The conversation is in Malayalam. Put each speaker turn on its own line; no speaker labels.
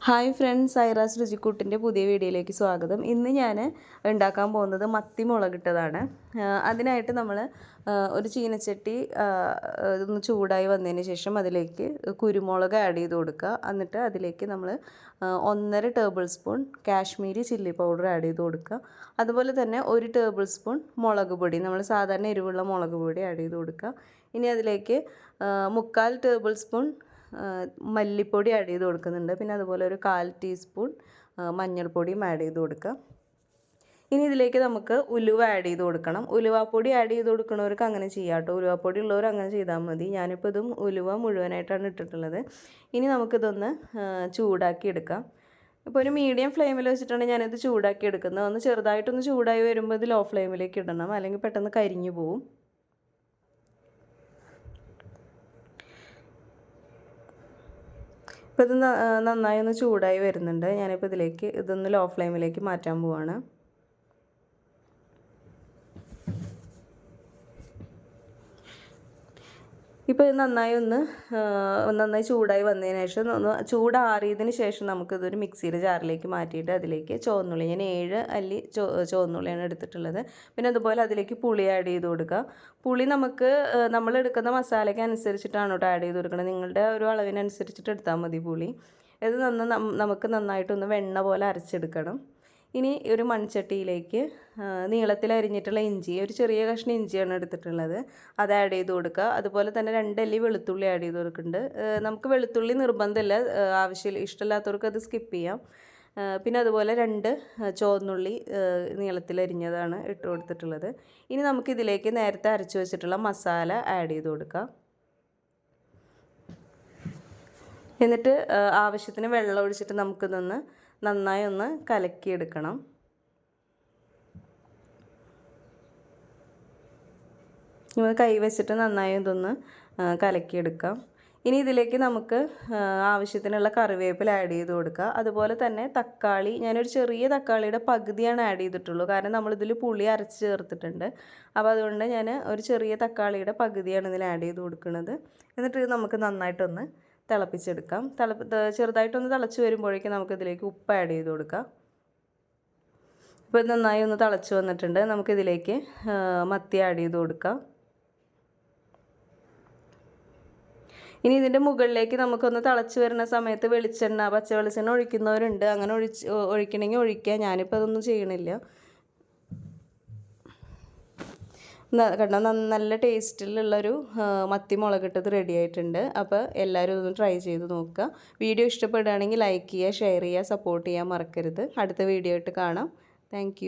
ഹായ് ഫ്രണ്ട്സ്, ഐറാസ് രുചിക്കൂട്ടിൻ്റെ പുതിയ വീഡിയോയിലേക്ക് സ്വാഗതം. ഇന്ന് ഞാൻ ഉണ്ടാക്കാൻ പോകുന്നത് മത്തി മുളകിട്ടതാണ്. അതിനായിട്ട് നമ്മൾ ഒരു ചീനച്ചട്ടി ഒന്ന് ചൂടായി വന്നതിന് ശേഷം അതിലേക്ക് കുരുമുളക് ആഡ് ചെയ്ത് കൊടുക്കുക. എന്നിട്ട് അതിലേക്ക് നമ്മൾ 1.5 table spoon Kashmiri chilli powder add ചെയ്ത് കൊടുക്കുക. അതുപോലെ തന്നെ 1 ടേബിൾ സ്പൂൺ മുളക് പൊടി, നമ്മൾ സാധാരണ എരിവുള്ള മുളക് പൊടി ആഡ് ചെയ്ത് കൊടുക്കുക. ഇനി അതിലേക്ക് 3/4 ടേബിൾ സ്പൂൺ മല്ലിപ്പൊടി ആഡ് ചെയ്ത് കൊടുക്കുന്നുണ്ട്. പിന്നെ അതുപോലെ ഒരു 1/4 ടീസ്പൂൺ മഞ്ഞൾപ്പൊടിയും ആഡ് ചെയ്ത് കൊടുക്കുക. ഇനി ഇതിലേക്ക് നമുക്ക് ഉലുവ ആഡ് ചെയ്ത് കൊടുക്കണം. ഉലുവാപ്പൊടി ആഡ് ചെയ്ത് കൊടുക്കുന്നവർക്ക് അങ്ങനെ ചെയ്യാം കേട്ടോ. ഉലുവാപ്പൊടി ഉള്ളവർ അങ്ങനെ ചെയ്താൽ മതി. ഞാനിപ്പോൾ ഇതും ഉലുവ മുഴുവനായിട്ടാണ് ഇട്ടിട്ടുള്ളത്. ഇനി നമുക്കിതൊന്ന് ചൂടാക്കി എടുക്കാം. ഇപ്പോൾ ഒരു മീഡിയം ഫ്ലെയിമിൽ വെച്ചിട്ടാണ് ഞാനിത് ചൂടാക്കി എടുക്കുന്നത്. ഒന്ന് ചെറുതായിട്ടൊന്ന് ചൂടായി വരുമ്പോൾ ഇത് ലോ ഫ്ലെയിമിലേക്ക് ഇടണം, അല്ലെങ്കിൽ പെട്ടെന്ന് കരിഞ്ഞു പോവും. ഇപ്പോൾ ഇത് നന്നായി ഒന്ന് ചൂടായി വരുന്നുണ്ട്. ഞാനിപ്പോൾ ഇതിലേക്ക് ഇതൊന്ന് ലോ ഫ്ലെയിമിലേക്ക് മാറ്റാൻ പോവാണ്. ഇപ്പോൾ ഇത് നന്നായി ചൂടായി വന്നതിന് ശേഷം ഒന്ന് ചൂടാറിയതിന് ശേഷം നമുക്കിതൊരു മിക്സിയുടെ ജാറിലേക്ക് മാറ്റിയിട്ട് അതിലേക്ക് ചുവന്നുള്ളി, ഞാൻ 7 അല്ലി ചുവന്നുള്ളിയാണ് എടുത്തിട്ടുള്ളത്. പിന്നെ അതുപോലെ അതിലേക്ക് പുളി ആഡ് ചെയ്ത് കൊടുക്കുക. പുളി നമ്മൾ എടുക്കുന്ന മസാലയ്ക്ക് അനുസരിച്ചിട്ടാണ് കേട്ടോ ആഡ് ചെയ്ത് കൊടുക്കുന്നത്. നിങ്ങളുടെ ഒരു അളവിനനുസരിച്ചിട്ട് എടുത്താൽ മതി പുളി. ഇത് നമുക്ക് നന്നായിട്ടൊന്ന് വെണ്ണ പോലെ അരച്ചെടുക്കണം. ഇനി ഒരു മൺചട്ടിയിലേക്ക് നീളത്തിൽ അരിഞ്ഞിട്ടുള്ള ഇഞ്ചി, ഒരു ചെറിയ കഷ്ണം ഇഞ്ചിയാണ് എടുത്തിട്ടുള്ളത്, അത് ആഡ് ചെയ്ത് കൊടുക്കുക. അതുപോലെ തന്നെ 2 അല്ലി വെളുത്തുള്ളി ആഡ് ചെയ്ത് കൊടുക്കുന്നുണ്ട്. നമുക്ക് വെളുത്തുള്ളി നിർബന്ധമില്ല, ആവശ്യമില്ല, ഇഷ്ടമില്ലാത്തവർക്ക് അത് സ്കിപ്പ് ചെയ്യാം. പിന്നെ അതുപോലെ 2 ചുവന്നുള്ളി നീളത്തിൽ അരിഞ്ഞതാണ് ഇട്ട് കൊടുത്തിട്ടുള്ളത്. ഇനി നമുക്കിതിലേക്ക് നേരത്തെ അരച്ച് വെച്ചിട്ടുള്ള മസാല ആഡ് ചെയ്ത് കൊടുക്കാം. എന്നിട്ട് ആവശ്യത്തിന് വെള്ളം ഒഴിച്ചിട്ട് നമുക്കിതൊന്ന് നന്നായി ഒന്ന് കലക്കിയെടുക്കണം. നമ്മൾ കൈ വെച്ചിട്ട് നന്നായി ഇതൊന്ന് കലക്കിയെടുക്കാം. ഇനി ഇതിലേക്ക് നമുക്ക് ആവശ്യത്തിനുള്ള കറിവേപ്പില ആഡ് ചെയ്ത് കൊടുക്കുക. അതുപോലെ തന്നെ തക്കാളി, ഞാനൊരു ചെറിയ തക്കാളിയുടെ പകുതിയാണ് ആഡ് ചെയ്തിട്ടുള്ളൂ, കാരണം നമ്മളിതിൽ പുളി അരച്ച് ചേർത്തിട്ടുണ്ട്. അപ്പോൾ അതുകൊണ്ട് ഞാൻ ഒരു ചെറിയ തക്കാളിയുടെ പകുതിയാണ് ഇതിൽ ആഡ് ചെയ്ത് കൊടുക്കുന്നത്. എന്നിട്ട് ഇത് നമുക്ക് നന്നായിട്ടൊന്ന് തിളപ്പിച്ചെടുക്കാം. ചെറുതായിട്ടൊന്ന് തിളച്ച് വരുമ്പോഴേക്കും നമുക്കിതിലേക്ക് ഉപ്പ് ആഡ് ചെയ്ത് കൊടുക്കാം. ഇപ്പോൾ നന്നായി ഒന്ന് തിളച്ച് വന്നിട്ടുണ്ട്. നമുക്കിതിലേക്ക് മത്തി ആഡ് ചെയ്ത് കൊടുക്കാം. ഇനി ഇതിൻ്റെ മുകളിലേക്ക് നമുക്കൊന്ന് തിളച്ച് വരുന്ന സമയത്ത് പച്ച വെളിച്ചെണ്ണ ഒഴിക്കുന്നവരുണ്ട്. അങ്ങനെ ഒഴിക്കണമെങ്കിൽ ഒഴിക്കുക. ഞാനിപ്പോൾ അതൊന്നും ചെയ്യണില്ല. കണ്ടോ, നല്ല ടേസ്റ്റിലുള്ളൊരു മത്തി മുളകിട്ടത് റെഡി ആയിട്ടുണ്ട്. അപ്പോൾ എല്ലാവരും ഇതൊന്ന് ട്രൈ ചെയ്ത് നോക്കുക. വീഡിയോ ഇഷ്ടപ്പെടുകയാണെങ്കിൽ ലൈക്ക് ചെയ്യുക, ഷെയർ ചെയ്യുക, സപ്പോർട്ട് ചെയ്യാൻ മറക്കരുത്. അടുത്ത വീഡിയോ ആയിട്ട് കാണാം. താങ്ക്